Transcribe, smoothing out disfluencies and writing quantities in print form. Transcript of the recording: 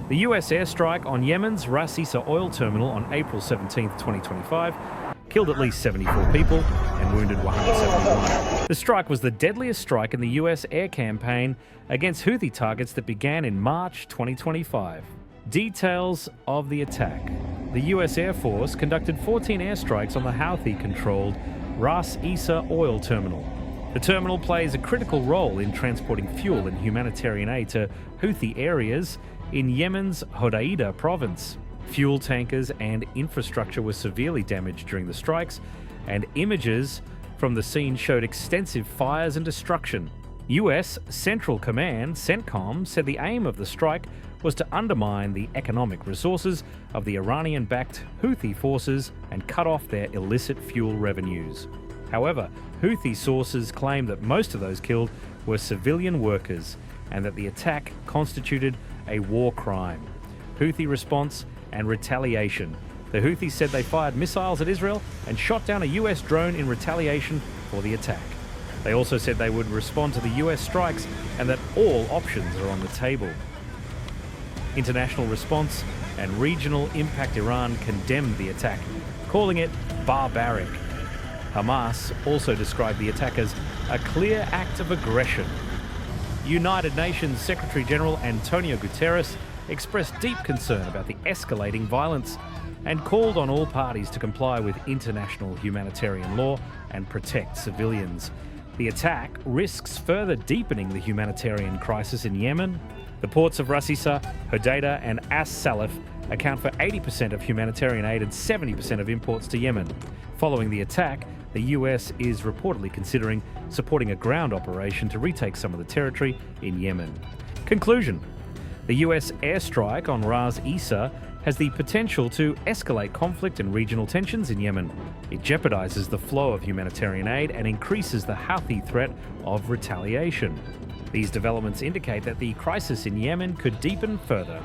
The US airstrike on Yemen's Ras Isa oil terminal on April 17, 2025, killed at least 74 people and wounded 171. The strike was the deadliest strike in the US air campaign against Houthi targets that began in March 2025. Details of the attack. The US Air Force conducted 14 airstrikes on the Houthi-controlled Ras Isa oil terminal. The terminal plays a critical role in transporting fuel and humanitarian aid to Houthi areas in Yemen's Hodeida province. Fuel tankers and infrastructure were severely damaged during the strikes, and images from the scene showed extensive fires and destruction. US Central Command, CENTCOM, said the aim of the strike was to undermine the economic resources of the Iranian-backed Houthi forces and cut off their illicit fuel revenues. However, Houthi sources claim that most of those killed were civilian workers and that the attack constituted a war crime. Houthi response and retaliation. The Houthis said they fired missiles at Israel and shot down a US drone in retaliation for the attack. They also said they would respond to the US strikes and that all options are on the table. International response and regional impact. Iran condemned the attack, calling it barbaric. Hamas also described the attack as a clear act of aggression. United Nations Secretary-General Antonio Guterres expressed deep concern about the escalating violence and called on all parties to comply with international humanitarian law and protect civilians. The attack risks further deepening the humanitarian crisis in Yemen. The ports of Ras Isa, Hodeida and As Salaf account for 80% of humanitarian aid and 70% of imports to Yemen. Following the attack, the US is reportedly considering supporting a ground operation to retake some of the territory in Yemen. Conclusion. The US airstrike on Ras Isa has the potential to escalate conflict and regional tensions in Yemen. It jeopardizes the flow of humanitarian aid and increases the Houthi threat of retaliation. These developments indicate that the crisis in Yemen could deepen further.